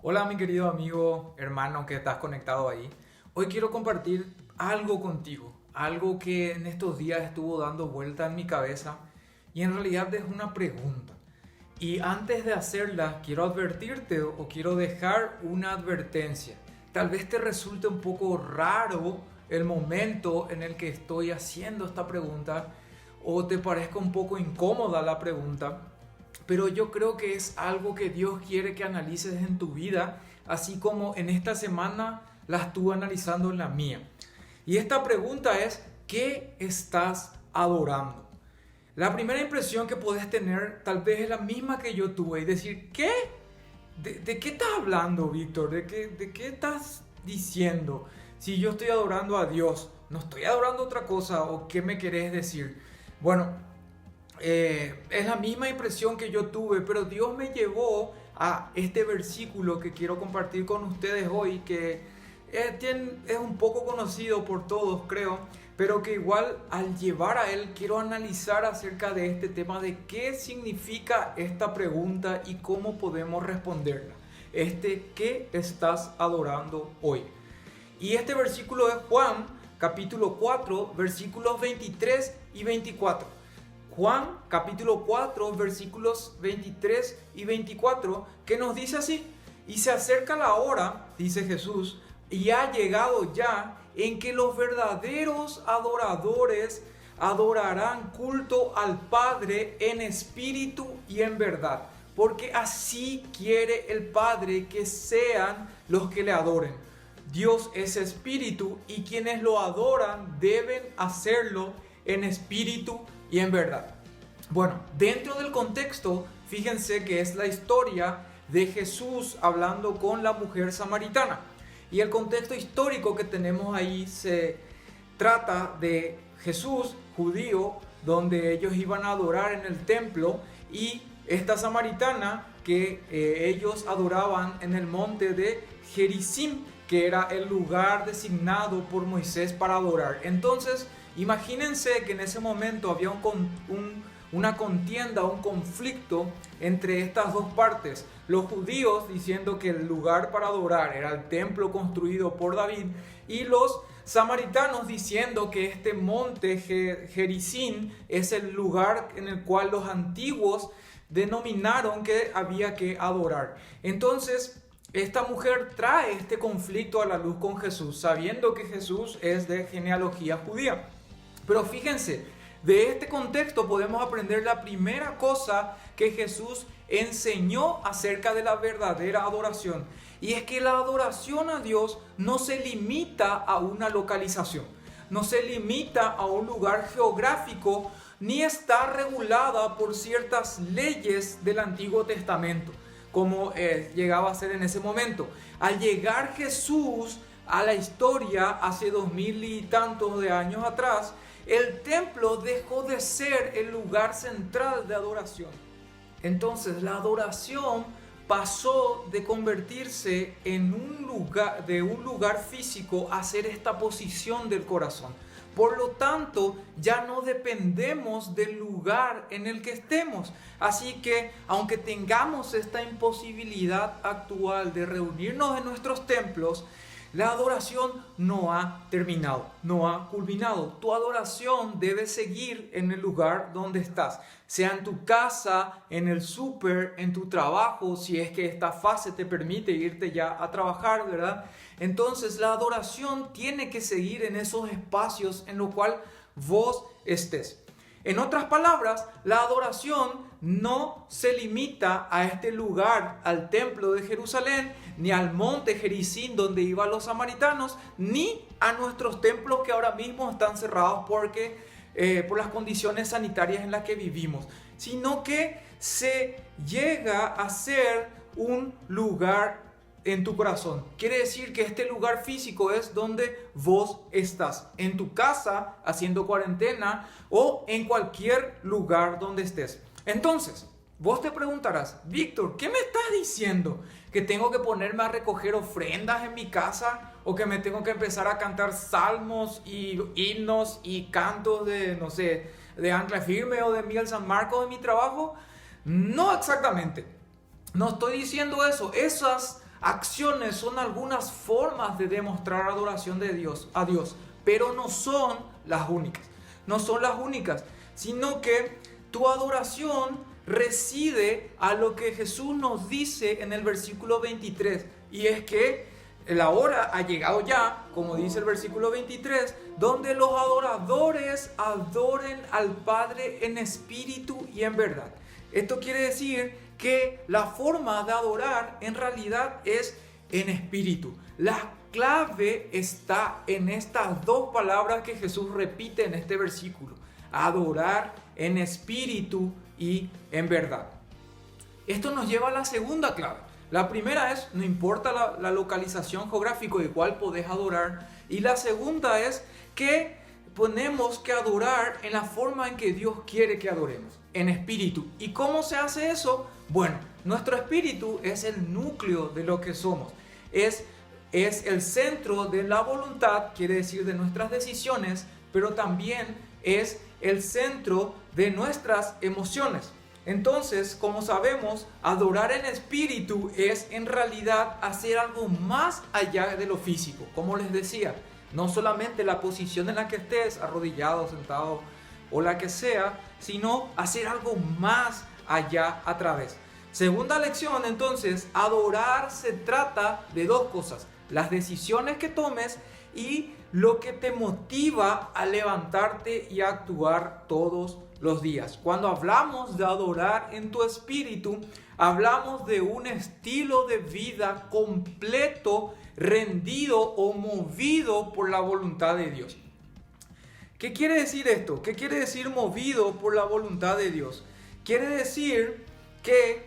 Hola mi querido amigo, hermano que estás conectado ahí. Hoy quiero compartir algo contigo, algo que en estos días estuvo dando vuelta en mi cabeza y en realidad es una pregunta. Y antes de hacerla, quiero advertirte o quiero dejar una advertencia. Tal vez te resulte un poco raro el momento en el que estoy haciendo esta pregunta o te parezca un poco incómoda la pregunta, pero yo creo que es algo que Dios quiere que analices en tu vida, así como en esta semana la estuve analizando en la mía. Y esta pregunta es, ¿qué estás adorando? La primera impresión que puedes tener tal vez es la misma que yo tuve y decir, ¿qué? ¿De qué estás hablando, Víctor? ¿De qué estás diciendo? Si yo estoy adorando a Dios, ¿no estoy adorando otra cosa? ¿O qué me querés decir? Bueno, es la misma impresión que yo tuve, pero Dios me llevó a este versículo que quiero compartir con ustedes hoy, que es un poco conocido por todos, creo, pero que igual al llevar a él quiero analizar acerca de este tema de qué significa esta pregunta y cómo podemos responderla. ¿Qué estás adorando hoy? Y este versículo es Juan, capítulo 4, versículos 23 y 24. Juan capítulo 4 versículos 23 y 24 que nos dice así: y se acerca la hora, dice Jesús, y ha llegado ya en que los verdaderos adoradores adorarán culto al Padre en espíritu y en verdad, porque así quiere el Padre que sean los que le adoren. Dios es espíritu y quienes lo adoran deben hacerlo en espíritu y en verdad. Bueno, dentro del contexto, fíjense que es la historia de Jesús hablando con la mujer samaritana. Y el contexto histórico que tenemos ahí se trata de Jesús, judío, donde ellos iban a adorar en el templo, y esta samaritana que ellos adoraban en el monte de Gerizim, que era el lugar designado por Moisés para adorar. Entonces, imagínense que en ese momento había una contienda, un conflicto entre estas dos partes. Los judíos diciendo que el lugar para adorar era el templo construido por David, y los samaritanos diciendo que este monte Gerizim es el lugar en el cual los antiguos denominaron que había que adorar. Entonces, esta mujer trae este conflicto a la luz con Jesús, sabiendo que Jesús es de genealogía judía. Pero fíjense, de este contexto podemos aprender la primera cosa que Jesús enseñó acerca de la verdadera adoración. Y es que la adoración a Dios no se limita a una localización, no se limita a un lugar geográfico, ni está regulada por ciertas leyes del Antiguo Testamento, como llegaba a ser en ese momento. Al llegar Jesús a la historia hace 2000 y tantos de años atrás, el templo dejó de ser el lugar central de adoración. Entonces la adoración pasó de convertirse en un lugar físico a ser esta posición del corazón. Por lo tanto, ya no dependemos del lugar en el que estemos. Así que, aunque tengamos esta imposibilidad actual de reunirnos en nuestros templos, la adoración no ha terminado, no ha culminado. Tu adoración debe seguir en el lugar donde estás, sea en tu casa, en el súper, en tu trabajo, si es que esta fase te permite irte ya a trabajar, ¿verdad? Entonces la adoración tiene que seguir en esos espacios en los cuales vos estés. En otras palabras, la adoración no se limita a este lugar, al templo de Jerusalén, ni al monte Gerizim donde iban los samaritanos, ni a nuestros templos que ahora mismo están cerrados por las condiciones sanitarias en las que vivimos, sino que se llega a ser un lugar en tu corazón. Quiere decir que este lugar físico es donde vos estás, en tu casa, haciendo cuarentena o en cualquier lugar donde estés. Entonces, vos te preguntarás, Víctor, ¿qué me estás diciendo? ¿Que tengo que ponerme a recoger ofrendas en mi casa? ¿O que me tengo que empezar a cantar salmos y himnos y cantos de, no sé, de Ancla Firme o de Miguel San Marcos en mi trabajo? No exactamente. No estoy diciendo eso. Esas Acciones son algunas formas de demostrar adoración de Dios, a Dios, pero no son las únicas. No son las únicas, sino que tu adoración reside a lo que Jesús nos dice en el versículo 23, y es que la hora ha llegado ya, como dice el versículo 23, donde los adoradores adoren al Padre en espíritu y en verdad. Esto quiere decir que la forma de adorar en realidad es en espíritu. La clave está en estas dos palabras que Jesús repite en este versículo: adorar en espíritu y en verdad. Esto nos lleva a la segunda clave. La primera es, no importa la localización geográfica de cuál podés adorar. Y la segunda es que tenemos que adorar en la forma en que Dios quiere que adoremos, en espíritu. ¿Y cómo se hace eso? Bueno, nuestro espíritu es el núcleo de lo que somos. Es el centro de la voluntad, quiere decir de nuestras decisiones, pero también es el centro de nuestras emociones. Entonces, como sabemos, adorar en espíritu es en realidad hacer algo más allá de lo físico. Como les decía, no solamente la posición en la que estés, arrodillado, sentado o la que sea, sino hacer algo más allá a través. Segunda lección, entonces, adorar se trata de dos cosas: las decisiones que tomes y lo que te motiva a levantarte y a actuar todos los días. Cuando hablamos de adorar en tu espíritu, hablamos de un estilo de vida completo, rendido o movido por la voluntad de Dios. ¿Qué quiere decir esto? ¿Qué quiere decir movido por la voluntad de Dios? Quiere decir que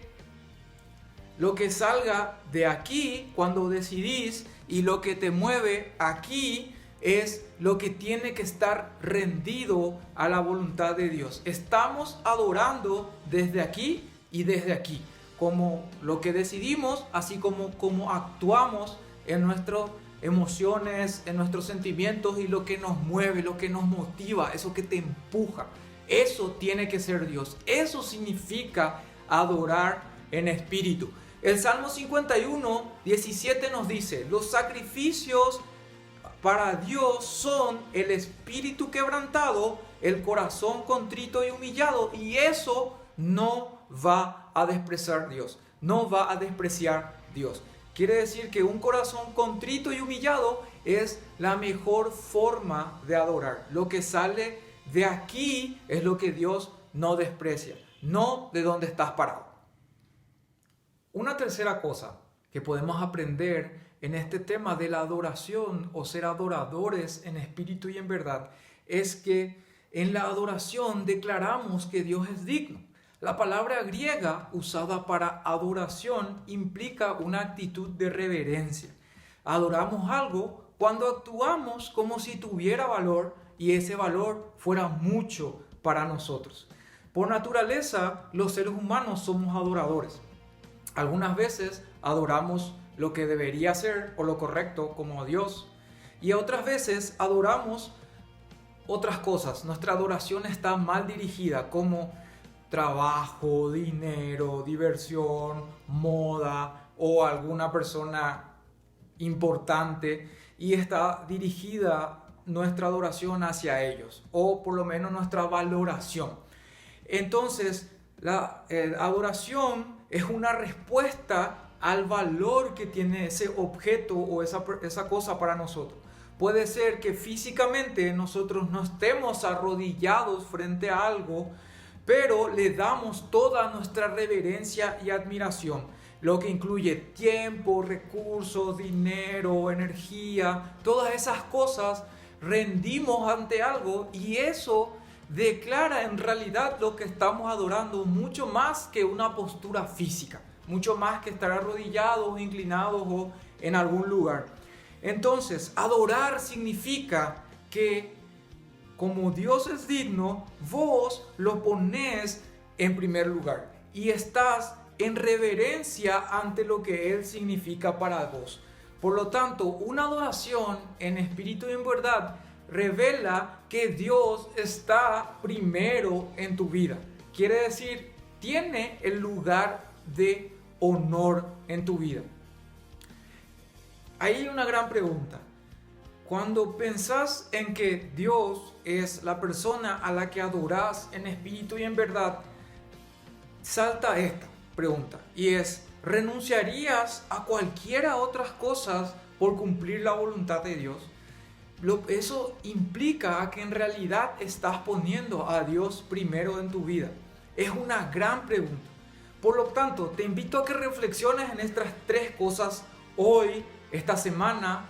lo que salga de aquí cuando decidís y lo que te mueve aquí es lo que tiene que estar rendido a la voluntad de Dios. Estamos adorando desde aquí y desde aquí, como lo que decidimos, así como actuamos en nuestras emociones, en nuestros sentimientos, y lo que nos mueve, lo que nos motiva, eso que te empuja. Eso tiene que ser Dios. Eso significa adorar en espíritu. El Salmo 51, 17 nos dice: los sacrificios para Dios son el espíritu quebrantado, el corazón contrito y humillado, y eso no va a despreciar Dios. No va a despreciar Dios. Quiere decir que un corazón contrito y humillado es la mejor forma de adorar. Lo que sale de aquí es lo que Dios no desprecia, no de donde estás parado. Una tercera cosa que podemos aprender en este tema de la adoración o ser adoradores en espíritu y en verdad es que en la adoración declaramos que Dios es digno. La palabra griega usada para adoración implica una actitud de reverencia. Adoramos algo cuando actuamos como si tuviera valor y ese valor fuera mucho para nosotros. Por naturaleza, los seres humanos somos adoradores. Algunas veces adoramos lo que debería ser o lo correcto como a Dios, y otras veces adoramos otras cosas. Nuestra adoración está mal dirigida, como trabajo, dinero, diversión, moda o alguna persona importante, y está dirigida nuestra adoración hacia ellos, o por lo menos nuestra valoración. Entonces, la adoración es una respuesta al valor que tiene ese objeto o esa cosa para nosotros. Puede ser que físicamente nosotros no estemos arrodillados frente a algo, pero le damos toda nuestra reverencia y admiración, lo que incluye tiempo, recursos, dinero, energía, todas esas cosas rendimos ante algo, y eso declara en realidad lo que estamos adorando, mucho más que una postura física, mucho más que estar arrodillados, inclinados o en algún lugar. Entonces, adorar significa que como Dios es digno, vos lo ponés en primer lugar y estás en reverencia ante lo que Él significa para vos. Por lo tanto, una adoración en espíritu y en verdad revela que Dios está primero en tu vida. Quiere decir, tiene el lugar de honor en tu vida. Ahí hay una gran pregunta. Cuando pensás en que Dios es la persona a la que adorás en espíritu y en verdad, salta esta pregunta y es: ¿renunciarías a cualquiera otras cosas por cumplir la voluntad de Dios? Eso implica que en realidad estás poniendo a Dios primero en tu vida. Es una gran pregunta. Por lo tanto, te invito a que reflexiones en estas tres cosas hoy, esta semana,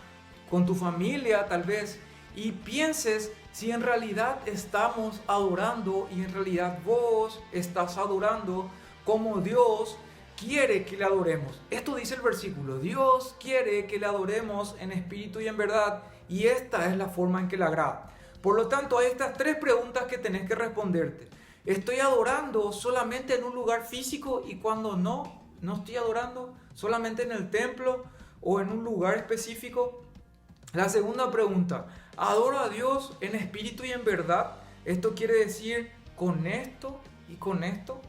con tu familia tal vez, y pienses si en realidad estamos adorando y en realidad vos estás adorando como Dios quiere que le adoremos. Esto dice el versículo: Dios quiere que le adoremos en espíritu y en verdad, y esta es la forma en que le agrada. Por lo tanto, hay estas tres preguntas que tenés que responderte. ¿Estoy adorando solamente en un lugar físico y cuando no estoy adorando solamente en el templo o en un lugar específico? La segunda pregunta: ¿adoro a Dios en espíritu y en verdad? Esto quiere decir con esto y con esto.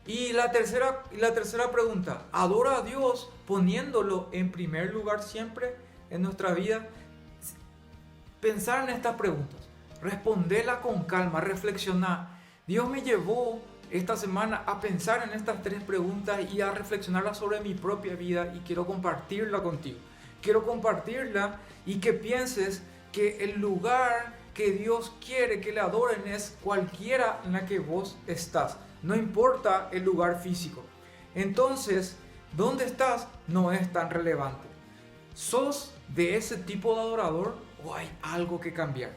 Y la tercera pregunta: ¿adoro a Dios poniéndolo en primer lugar siempre en nuestra vida? Pensar en estas preguntas, responderlas con calma, reflexionar. Dios me llevó esta semana a pensar en estas tres preguntas y a reflexionarlas sobre mi propia vida, y quiero compartirla contigo. Quiero compartirla y que pienses que el lugar que Dios quiere que le adoren es cualquiera en la que vos estás. No importa el lugar físico. Entonces, ¿dónde estás? No es tan relevante. ¿Sos de ese tipo de adorador o hay algo que cambiar?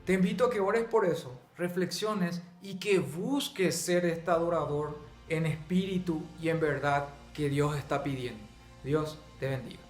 Te invito a que ores por eso, reflexiones y que busques ser este adorador en espíritu y en verdad que Dios está pidiendo. Dios te bendiga.